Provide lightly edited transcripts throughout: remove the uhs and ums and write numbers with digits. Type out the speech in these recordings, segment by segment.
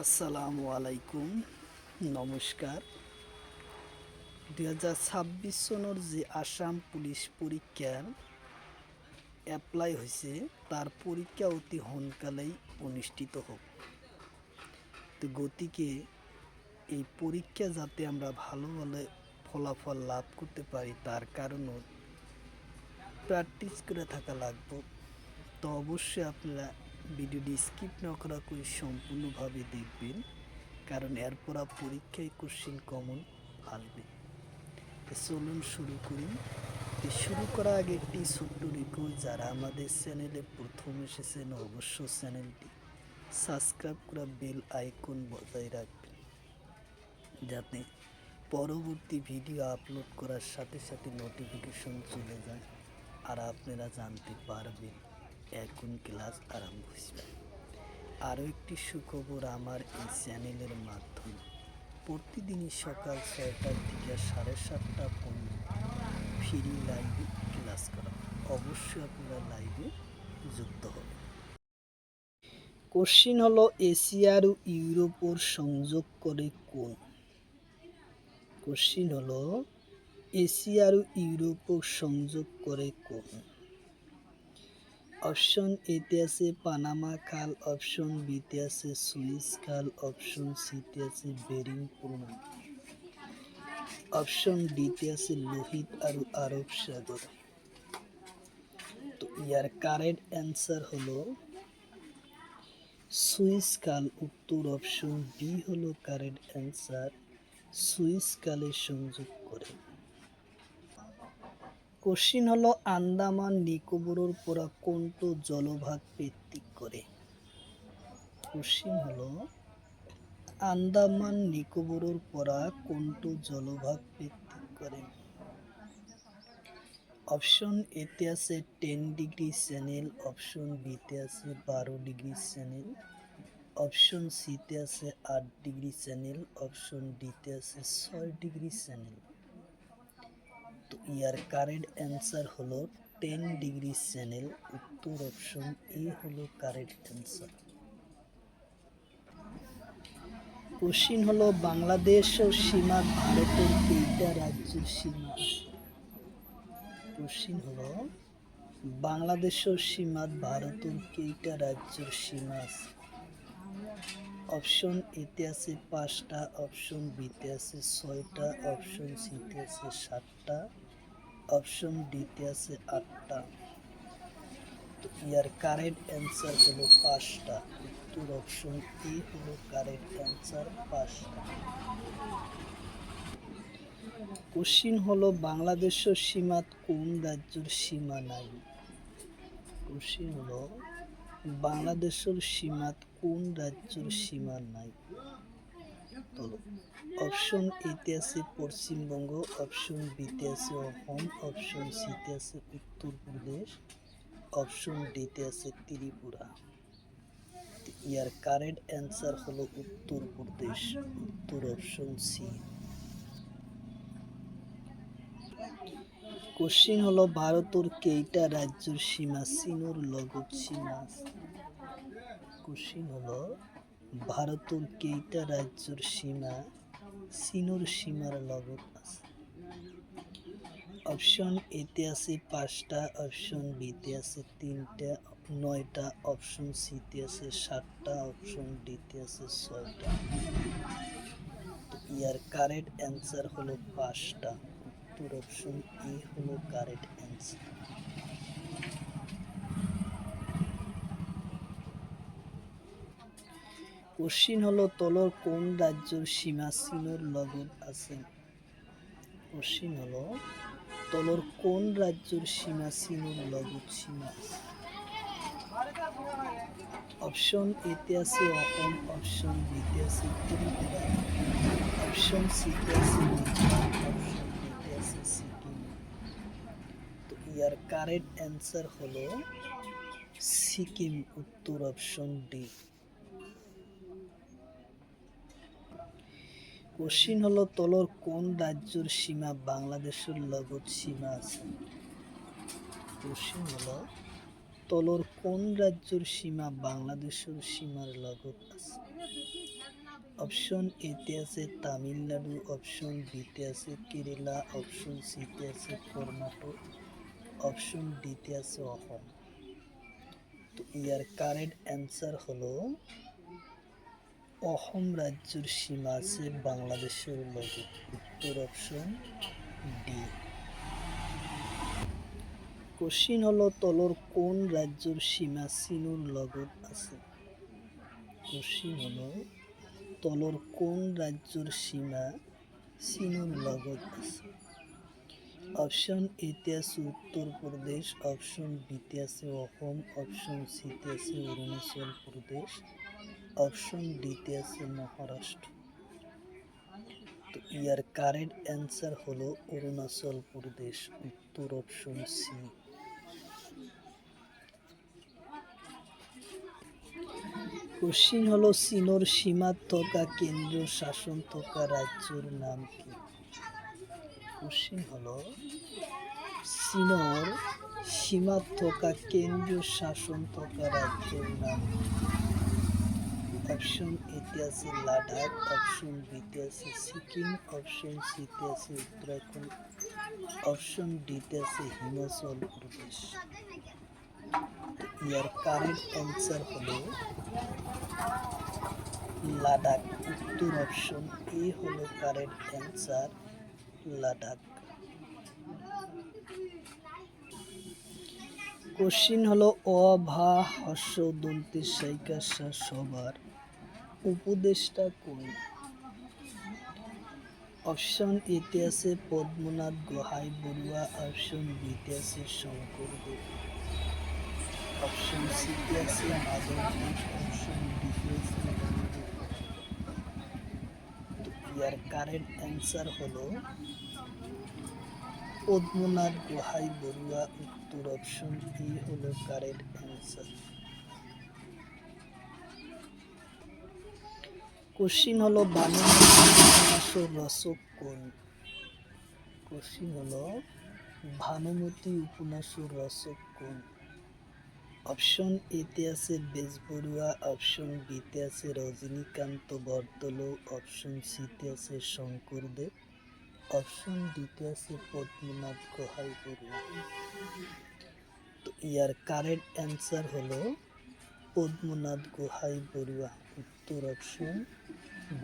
আসসালামু আলাইকুম, নমস্কার। 2026 সনের যে আসাম পুলিশ পরীক্ষার অ্যাপ্লাই হয়েছে তার পরীক্ষা অতি সোনকালেই অনুষ্ঠিত হোক। তো গতিকে এই পরীক্ষা যাতে আমরা ভালো ফলাফল লাভ করতে পারি তার কারণও প্র্যাকটিস করে থাকা লাগবে। তো অবশ্যই আপনারা ভিডিওটি স্কিপ না করা করে সম্পূর্ণভাবে দেখবেন, কারণ এরপর পরীক্ষায় কোশ্চিন কমন আসবে। চলুন শুরু করি। শুরু করার আগে একটি ছোট্ট রিকোয়েস্ট, যারা আমাদের চ্যানেলে প্রথম এসেছেন অবশ্য চ্যানেলটি সাবস্ক্রাইব করে বেল আইকন বজায় রাখবেন, যাতে পরবর্তী ভিডিও আপলোড করার সাথে সাথে নোটিফিকেশন চলে যায় আর আপনারা জানতে পারবেন এখন ক্লাস আরম্ভ হয়েছে। আরও একটি সুখবর, আমার এই চ্যানেলের মাধ্যমে প্রতিদিনই সকাল 6টা থেকে 7:30 পর্যন্ত ফ্রি লাইভে ক্লাস করা। অবশ্যই আপনারা লাইভে যুক্ত হবেন। কোশ্চিন হলো, এশিয়া আর ইউরোপর সংযোগ করে কোন? কোশ্চিন হলো, এশিয়া আর ইউরোপর সংযোগ করে কোন? অপশন এতে আছে পানামা খাল, অপশন বিতে আছে সুইস খাল, অপশন সিতে আছে বেরিং প্রণালী, অপশন ডিতে আছে লোহিত আর আরব সাগর। তো ইয়ার কারেক্ট অ্যান্সার হলো সুইস খাল। উত্তর অপশন বি হলো কারেক্ট অ্যান্সার, সুইস খালে সংযোগ করে। কোশ্চিন হলো, আন্দামান নিকোবরের পরা কোনটো জলভাগ ভিত্তিক করে? কোশ্চিন হলো, আন্দামান নিকোবরের পরা কোনটো জলভাগ ভিত্তিক করে? অপশন এতে আছে 10 ডিগ্রি চ্যানেল, অপশন বিতে আছে 12 ডিগ্রি চ্যানেল, অপশন সিতে আছে 8 ডিগ্রি চ্যানেল, অপশন ডিতে আছে 6 ডিগ্রি চ্যানেল। তো ইয়ার কারেক্ট অ্যান্সার হলো 10 ডিগ্রি চ্যানেল। উত্তর অপশন এ হলো কারেক্ট অ্যান্সার। কোশ্চিন হলো, বাংলাদেশ ও সীমা ভারতের কেইটা রাজ্যের সীমা আছে? কোশ্চিন হলো, বাংলাদেশ ও সীমা ভারতের কেইটা রাজ্যের সীমা আছে? অপশন এতে আছে 5টা, অপশন বিতে আছে 6টা, অপশন সিতে আছে 7টা, অপশন ডিতে আছে 8টা। তো ইয়ার কারেক্ট অ্যান্সার হলো 5টা। উত্তর অপশন এ হলো কারেক্ট অ্যান্সার, 5টা। কোশ্চিন হলো, বাংলাদেশের সীমাত কোন রাজ্যের সীমা নাই? কোশ্চিন হলো, বাংলাদেশের সীমাত কোন রাজ্যের সীমা নাই? অপশন এতে আছে পশ্চিমবঙ্গ, অপশন বিতে আছে অসম, অপশন সিতে আছে উত্তরপ্রদেশ, অপশন ডিতে আছে ত্রিপুরা। ইয়ার কারেক্ট অ্যান্সার হলো উত্তরপ্রদেশ। উত্তর অপশন সি। কোশ্চিন হলো, ভারতের কেইটা রাজ্যের সীমা চীনের লগত সীমা আছে? কোশ্চিন হলো, ভারতের কেইটা রাজ্যের সীমা চীনের সীমার লগত আছে? অপশন এতে আছে 5টা, অপশন বিতে আছে 9টা, অপশন সিতে আছে 7টা, অপশন ডিতে আছে 6টা। ইয়ার কারেক্ট অ্যান্সার হলো 5টা। উত্তর অপশন এ হলো কারেক্ট অ্যান্সার। কোশ্চিন হলো, তলর কোন রাজ্যের সীমা চীনের লগত আছে? কোশ্চিন হলো, তলর কোন রাজ্যের সীমা চীনের লগত সীমা আছে? অপশন এতে আছে অসম, অপশন বিতে আছে ত্রিপুরা, অপশন সিতে আছে মিজোরাম, অপশন ডিতে আছে সিকিম। তো ইয়ার কারেক্ট অ্যান্সার হলো সিকিম। উত্তর অপশন ডি। কোশ্চিন হলো, তলর কোন রাজ্যের সীমা বাংলাদেশের লগত সীমা আছে? কোশ্চিন হলো, তলর কোন রাজ্যের সীমা বাংলাদেশের সীমার লগত আছে? অপশন এতে আছে তামিলনাড়ু, অপশন বিতে আছে কেরালা, অপশন সিতে আছে কর্ণাটক, অপশন ডিতে আছে অসম। তো ইয়ার কারেক্ট অ্যান্সার হলো অসম রাজ্যের সীমা আছে বাংলাদেশের লগে। উত্তর অপশন ডি। কোশ্চিন হলো তলর কোন রাজ্যের সীমা চীনের লগত আছে? কোশ্চিন হলো তলর কোন রাজ্যের সীমা চীনের লগত আছে? অপশন এতে আছে উত্তরপ্রদেশ, অপশন বিতে আছে অসম, অপশন সিতে আছে অরুণাচল প্রদেশ, অপশন ডিতে আছে মহারাষ্ট্র। তো ইয়ার কারেক্ট অ্যান্সার হলো অরুণাচল প্রদেশ। উত্তর অপশন সি। কোশ্চিন হলো চীনের সীমা থাকা কেন্দ্রীয় শাসন থাকা রাজ্যের নাম কি? কোশ্চিন হলো চীনের সীমা থাকা কেন্দ্রীয় শাসন থাকা রাজ্যের নাম কি? অপশন এতে আছে লাদাখ, অপশন বিতে আছে সিকিম, অপশন সিতে আছে উত্তরাখণ্ড, অপশন ডিতে আছে হিমাচল প্রদেশ। ইয়ার কারেক্ট অ্যান্সার হলো লাদাখ। উত্তর অপশন এ হলো কারেক্ট অ্যান্সার, লাদাখ। কোশ্চিন হলো অ ভা হর্ষ দন্তে সৈকাশা সবার উপদেষ্টা কোন? অপশন এতে আছে পদ্মনাথ গোহাই বড়ুয়া, অপশন বিতে আছে শঙ্করদেব, অপশন সিতে আছে মাধবদেব, অপশন ডিতে আছে ইয়ার কারেক্ট অ্যান্সার হলো পদ্মনাথ গোহাই বড়ুয়া। উত্তর অপশন এ হলো কারেক্ট অ্যান্সার। কোশ্চিন হলো ভানুমতি উপন্যাসের রচক কোন? কোশ্চিন হলো ভানুমতি উপন্যাসের রচক কোন? অপশন এতে আছে বেজবরুয়া, অপশন বিতে আছে রজনীকান্ত বরদলৈ, অপশন সিতে আছে শঙ্করদেব, অপশন ডিতে আছে পদ্মনাথ গোহাই বড়ুয়া। তো ইয়ার কারেক্ট অ্যান্সার হলো পদ্মনাথ গোহাই বড়ুয়া। উত্তর অপশন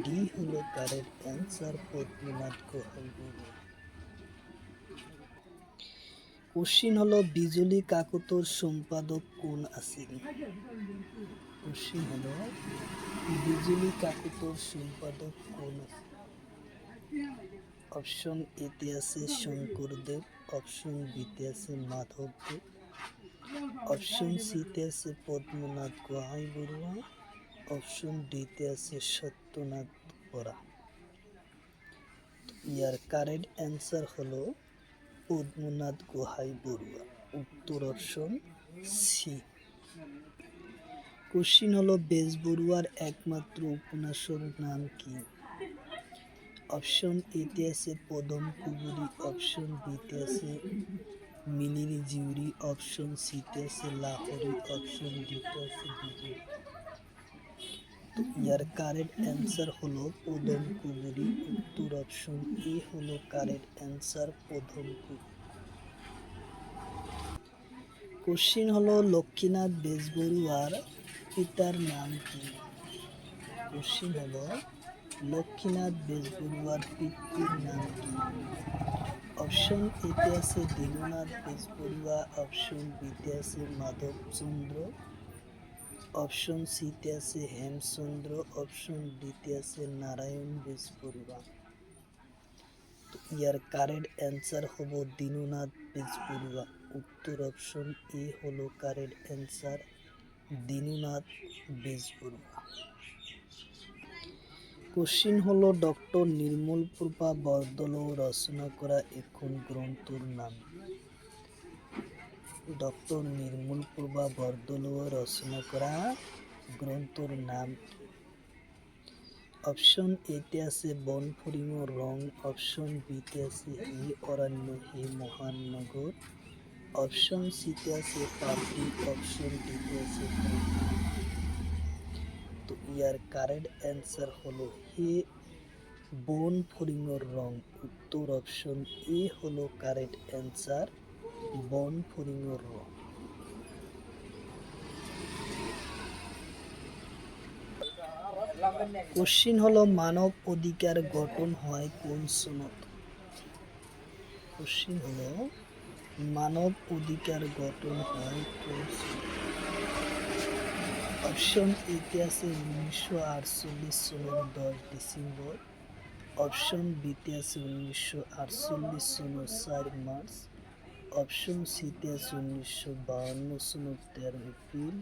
ডি হলো correct answer, Padmanath Gohain Barua. Question হলো বিজলি কাকতর সম্পাদক কোন আছেন? কোশ্চিন হলো বিজলি কাকতর সম্পাদক কোন আছে? অপশন এতে আছে শঙ্করদেব, অপশন বিতে আছে মাধবদেব, অপশন সিতে আছে পদ্মনাথ গোহাই বড়ুয়া, অপশন ডিতে আছে সত্যনাথ বরা। ইয়ার কারেক্ট অ্যান্সার হলো পদ্মনাথ গোহাই বড়ুয়া। উত্তর অপশন সি। কোশ্চিন হলো বেজবরুয়ার একমাত্র উপন্যাসের নাম কি? অপশন এতে আছে পদম কুবুরি, অপশন বিতে আছে মিনির জিউরি, অপশন সিতে আছে লাহোরি, অপশন ডিতে আছে বিজয়। তো ইয়ার কারেক্ট অ্যান্সার হলো পদম কুবুরি। উত্তর অপশন এ হলো কারেক্ট অ্যান্সার, পদম কুবুরি। কোশ্চিন হলো লক্ষ্মীনাথ বেজবরুয়ার পিতার নাম কি? কোশ্চিন হলো লক্ষ্মীনাথ বেজবরুয়ার পিতৃর নাম কি? অপশন এতে আছে দীননাথ বেজবরুয়া, অপশন বিতে আছে মাধবচন্দ্র, অপশন সিতে আছে হেমচন্দ্র, অপশন ডিতে আছে নারায়ণ বেজবরুয়া। তো ইয়ার কারেক্ট অ্যান্সার হলো দীননাথ বেজবরুয়া। উত্তর অপশন এ হলো correct answer, Dinanath Bezbaruah. Question হলো ডক্টর নির্মলপ্রভা বরদলৈ রচনা করা এখন গ্রন্থর নাম? ডক্টর নির্মলপ্রভা বরদলৈ রচনা করা গ্রন্থর নাম কি? অপশন এতে আছে বন ফড়িঙৰ রং, অপশন বিতে আছে হে অরণ্য হে মহানগর, অপশন সিতে আছে পাপড়ি, অপশন ডিতে আছে। তো ইয়ার কারেক্ট অ্যান্সার হলো হে বন ফড়িংয়ের রং। উত্তর অপশন এ হলো কারেক্ট অ্যান্সার, বন ফড়িংয়ের রং। কোশ্চিন হলো মানব অধিকার গঠন হয় কোন সনদ? কোশ্চিন হলো মানব অধিকার গঠন হয় কোন সনদ? অপশন এতে আছে 1948 সনের 10 ডিসেম্বর, অপশন বিতে আছে 1948 সনের 4 মার্চ, অপশন সিতে আছে 1952 সনের 13 এপ্রিল,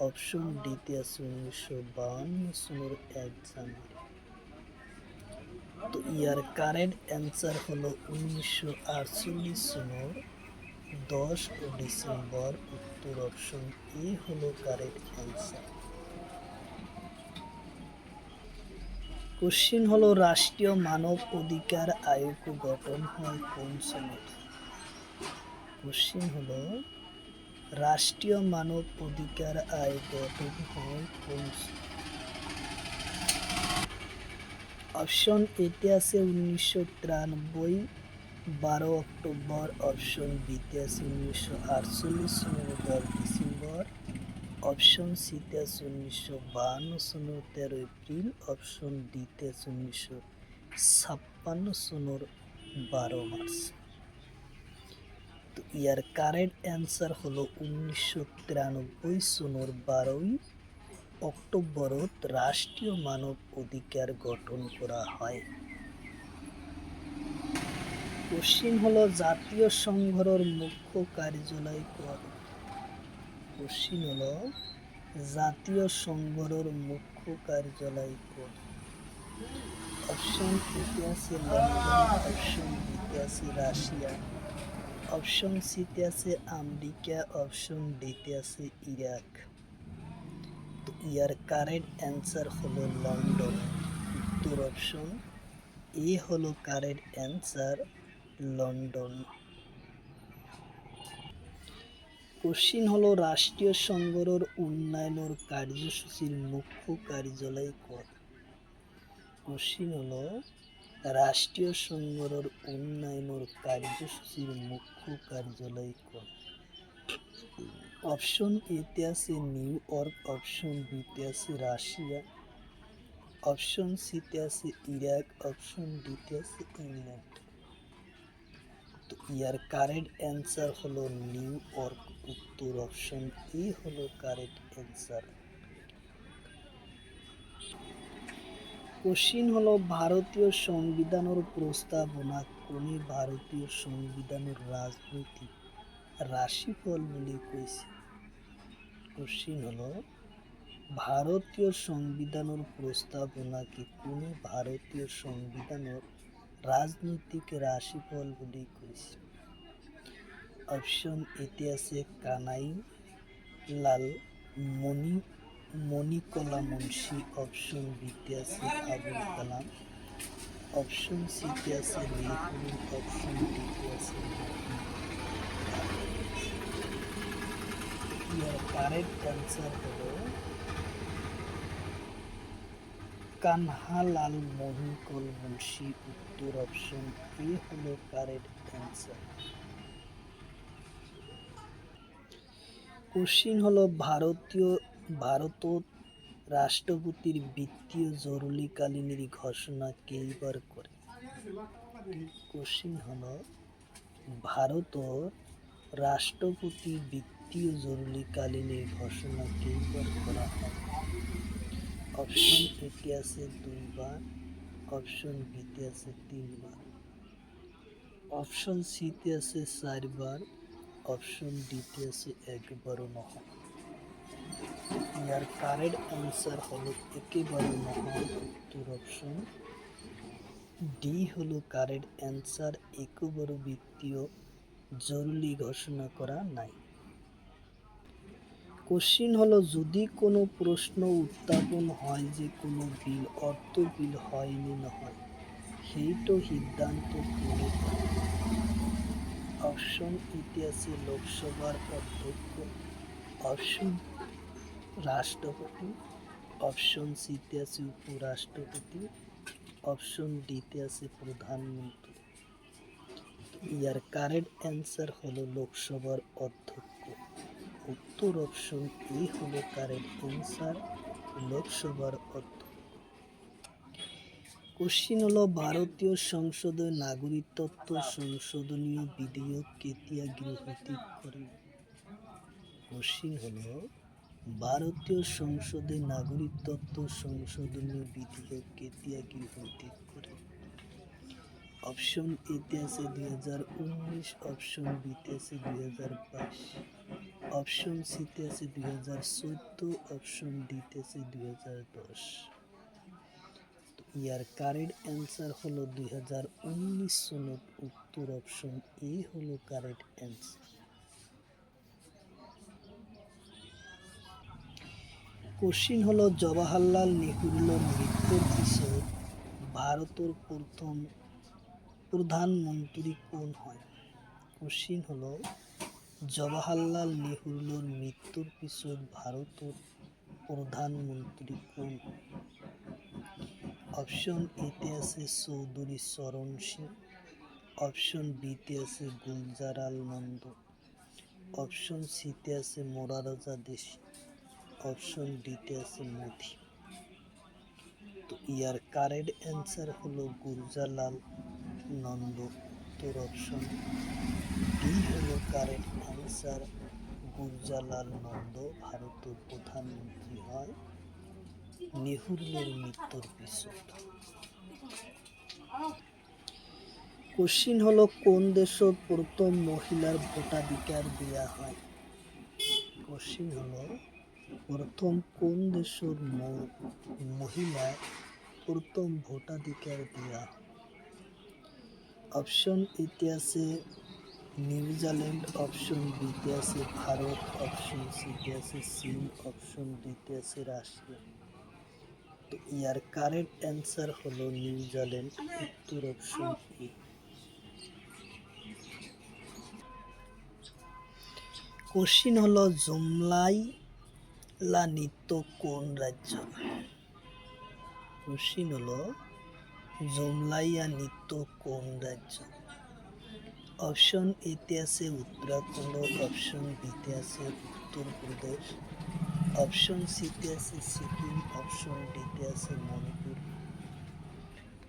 অপশন ডিতে আছে 1952 সনের 1 জানুয়ারি। তো ইয়ার কারেক্ট অ্যান্সার হলো 1948 সনের 10 ডিসেম্বর। উত্তর অপশন এ হলো কারেক্ট অ্যান্সার। কোশ্চিন হলো রাষ্ট্রীয় মানব অধিকার আয়োগ গঠন হয় কোন সনদ? কোশ্চিন হলো রাষ্ট্রীয় মানব অধিকার আয়োগ গঠন হয় কোন সনদ? অপশন এতে আছে 1993 12 অক্টোবর, অপশন বিতে আছে 1948 সনের 10 ডিসেম্বর, অপশন সিতে আছে 1952 সনের 13 এপ্রিল, অপশন ডিতে আছে 1956 সনের 12 মার্চ। তো ইয়ার কারেক্ট অ্যান্সার হলো 1993 সনের 12 অক্টোবরত রাষ্ট্রীয় মানব অধিকার গঠন করা হয়। কোশ্চিন হলো জাতীয় সংঘর মুখ্য কার্যালয় কোন? কোশ্চিন হলো জাতীয় সংঘর মুখ্য কার্যালয় কোন? অপশন এতে আছে লন্ডন, অপশন বিতে আছে রাশিয়া, অপশন সিতে আছে আমেরিকা, অপশন ডিতে আছে ইরাক। তো ইয়ার কারেক্ট অ্যান্সার হলো লন্ডন। উত্তর অপশন এ হলো কারেক্ট অ্যান্সার, লন্ডন। কোশ্চিন হলো রাষ্ট্রীয় সংঘর উন্নয়নের কার্যসূচির মুখ্য কার্যালয় কোন? কোশ্চিন হলো রাষ্ট্রীয় সংঘর উন্নয়নের কার্যসূচির মুখ্য কার্যালয় কোন? অপশন এতে আছে নিউ ইয়র্ক, অপশন বিতে আছে রাশিয়া, অপশন সিতে আছে ইরাক, অপশন ডিতে আছে ইংল্যান্ড। তো ইয়ার কারেক্ট অ্যান্সার হলো নিউ ইয়র্ক। উত্তর অপশন এ হলো কারেক্ট অ্যান্সার। কোশ্চিন হলো ভারতীয় সংবিধানের প্রস্তাবনা কোনে ভারতীয় সংবিধানের রাজনৈতিক রাশিফল বলে কইছে? কোশ্চিন হলো ভারতীয় সংবিধানের প্রস্তাবনাকে কোনে ভারতীয় সংবিধানের রাজনৈতিক রাশিফল বলে কইছে? অপশন এতে আছে কানাই লাল মণিকলা মুন্সি, অপশন বিতে আছে আবুল কালাম, অপশন সিতে আছে নেহরু, অপশন ডিতে আছে ইয়ার কারেক্ট অ্যান্সার হলো কানহালাল মহিকল মুন্সি। উত্তর অপশন এ হলো কারেক্ট অ্যান্সার। কোশ্চিন হলো ভারত রাষ্ট্রপতির বিত্তীয় জরুরিকালীনের ঘোষণা কেইবার করে? কোশ্চিন হলো ভারত রাষ্ট্রপতি বিত্তীয় জরুরিকালীনের ঘোষণা কেইবার করা হয়? অপশন এতে আছে 2 বার, অপশন বিতে আছে 3 বার, অপশন সিতে আছে 4 বার, অপশন ডিতে আছে 1 বারও নহয়। ইয়ার কারেক্ট অ্যান্সার হলো একেবারে নহয়। উত্তর অপশন ডি হলো কারেক্ট অ্যান্সার, একবারও বিত্তীয় জরুরি ঘোষণা করা নাই। কোশ্চিন হলো যদি কোনো প্রশ্ন উত্থাপন হয় যে কোনো বিল অর্থ বিল হয়নি নহয় সেইটো সিদ্ধান্ত কোনে করে? অপশন এতে আছে লোকসভার অধ্যক্ষ, অপশন রাষ্ট্রপতি, অপশন সিতে আছে উপরাষ্ট্রপতি, অপশন ডিতে আছে প্রধানমন্ত্রী। ইয়ার কারেক্ট অ্যান্সার হলো লোকসভার অধ্যক্ষ। উত্তর অপশন এ হলো কারেক্ট অ্যান্সার, লোকসভার অধ্যক্ষ। কোশ্চিন হলো ভারতীয় সংসদে নাগরিকত্ব সংশোধনীয় বিধেয়ক কেতিয়া গৃহীত করে। কোশ্চিন হলো ভারতীয় সংসদে নাগরিকত্ব সংশোধনীয় বিধেয়ক কেতিয়া গৃহীত করে। অপশন এতে আছে 2019, অপশন বিতে আছে 2022, অপশন সিতে আছে 2014, অপশন ডিতে আছে 2010। ইয়ার কারেক্ট অ্যান্সার হলো 2019 সনত। উত্তর অপশন এ হলো কারেক্ট অ্যান্সার। কোশ্চিন হলো জওয়াহরলাল নেহরুর মৃত্যুর পিছনে ভারতের প্রথম প্রধানমন্ত্রী কোন হয়। কোশ্চিন হলো জওয়াহরলাল নেহরুর মৃত্যুর পিছনে ভারতের প্রধানমন্ত্রী কোন। অপশন এতে আছে চৌধুরী চরণ সিং, অপশন বিতে আছে গুলজারাল নন্দ, অপশন সিতে আছে মোরারজা দেশি, অপশন ডিতে আছে মোদি। তো ইয়ার কারেক্ট অ্যান্সার হলো গুলজারলাল নন্দ। উত্তর অপশন ডি হলো কারেক্ট অ্যান্সার, গুলজারলাল নন্দ ভারতের প্রধানমন্ত্রী হয় নেহরুর মৃত্যুর পিছনে। কোশ্চিন হলো কোন দেশত প্রথম মহিলার ভোটাধিকার দেয়া হয়। কোশ্চিন হলো প্রথম কোন দেশের মহিলা প্রথম ভোটাধিকার দেয়া। অপশন এতে আছে নিউজিল্যান্ড, অপশন বিতে আছে ভারত, অপশন সিতে আছে চীন, অপশন ডিতে আছে রাশিয়া। তো ইয়ার কারেক্ট অ্যান্সার হলো নিউজিল্যান্ড। উত্তর অপশন এ। কোশ্চিন হলো জুমলাইলা নৃত্য কোন রাজ্য। কোশ্চিন হলো জুমলাইয়া নৃত্য কোন রাজ্য। অপশন এতে আছে উত্তরাখণ্ড, অপশন বিতে আছে উত্তরপ্রদেশ, অপশন সিতে আছে সিকিম, অপশন ডিতে আছে মণিপুর।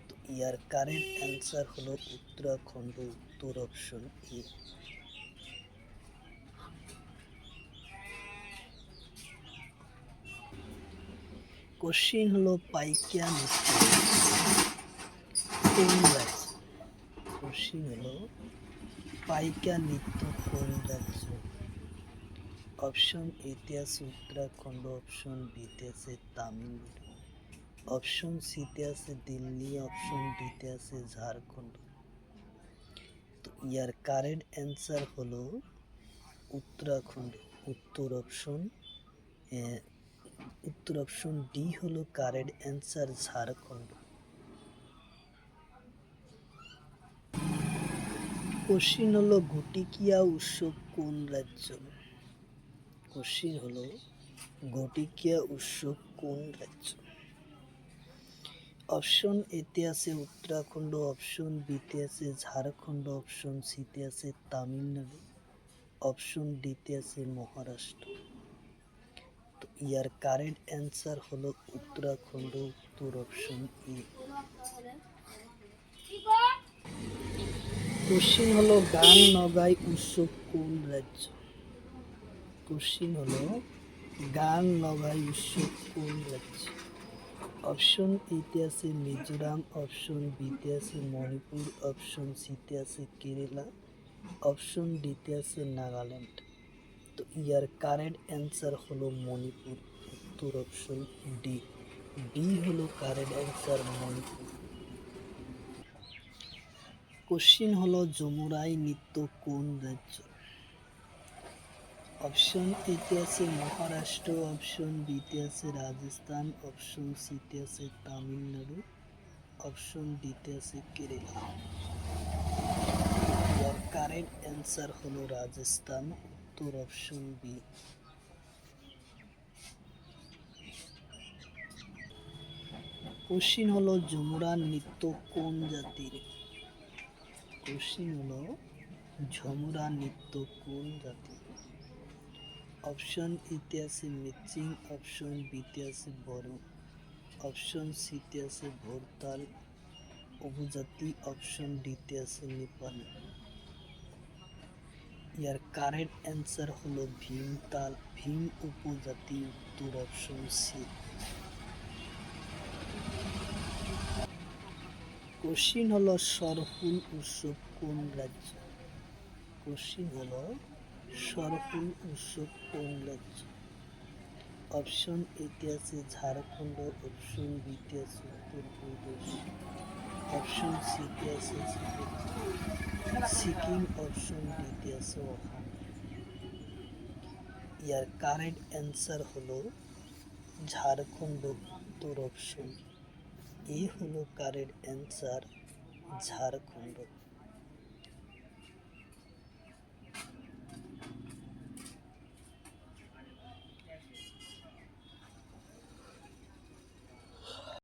তো ইয়ার কারেক্ট অ্যান্সার হলো উত্তরাখণ্ড। উত্তর অপশন এ। কোশ্চিন হলো পাইকিয়া নৃত্য কোন রাজ্য। কোশ্চিন হলো পাইকা নৃত্য কোন রাজ্য। অপশন এতে আছে উত্তরাখণ্ড, অপশন বিতে আছে তামিলনাড়ু, অপশন সিতে আছে দিল্লি, অপশন ডিতে আছে ঝাড়খণ্ড। তো ইয়ার কারেক্ট অ্যান্সার হলো উত্তরাখণ্ড। উত্তর অপশন ডি হলো কারেক্ট অ্যান্সার, ঝাড়খণ্ড। কোশ্চিন হলো ঘটিকিয়া উৎসব কোন রাজ্য। কোশ্চিন হলো ঘটিকিয়া উৎসব কোন রাজ্য। অপশন এতে আছে উত্তরাখণ্ড, অপশন বিতে আছে ঝাড়খণ্ড, অপশন সিতে আছে তামিলনাড়ু, অপশন ডিতে আছে মহারাষ্ট্র। তো ইয়ার কারেক্ট অ্যান্সার হলো উত্তরাখণ্ড। উত্তর অপশন এ। কোশ্চিন হলো গান নগাই উৎসব কোন রাজ্য। কোশ্চিন হলো গান নগাই উৎসব কোন রাজ্য। অপশন এতে আছে মিজোরাম, অপশন বিতে আছে মণিপুর, অপশন সিতে আছে কেরালা, অপশন ডিতে আছে নাগাল্যান্ড। তো ইয়ার কারেক্ট অ্যান্সার হলো মণিপুর। উত্তর অপশন ডি। ডি হলো কারেক্ট অ্যান্সার, মণিপুর। কোশ্চিন হলো ঝুমুরাই নৃত্য কোন রাজ্য। অপশন এতে আছে মহারাষ্ট্র, অপশন বিতে আছে রাজস্থান, অপশন সিতে আছে তামিলনাড়ু, অপশন ডিতে আছে কেরালা। ইয়ার কারেক্ট অ্যান্সার হলো রাজস্থান। উত্তর অপশন বি। কোশ্চিন হলো ঝুমুরা নৃত্য কোন জাতির? কোশ্চিন হলো ঝুমুরা নৃত্য কোন জাতির? অপশন এতে আছে মিচিং, অপশন বিতে আছে বড়ো, অপশন সিতে আছে ভোরতাল উপজাতি, অপশন ডিতে আছে নেপালি। ইয়ার কারেক্ট অ্যান্সার হলো ভীমতাল, ভীম উপজাতি, উত্তর অপশন সি। কোশ্চিন হলো সরহুল উৎসব কোন রাজ্য? কোশ্চিন হলো সরহুল উৎসব কোন রাজ্য? অপশন এতে আছে ঝাড়খণ্ড, অপশন বিতে আছে উত্তরপ্রদেশ, অপশন সিতে আছে সিকিম, অপশন ডিতে আছে অসম। ইয়ার কারেক্ট অ্যান্সার হলো ঝাড়খণ্ড, উত্তর অপশন এ হলো কারেক্ট অ্যান্সার ঝাড়খণ্ড।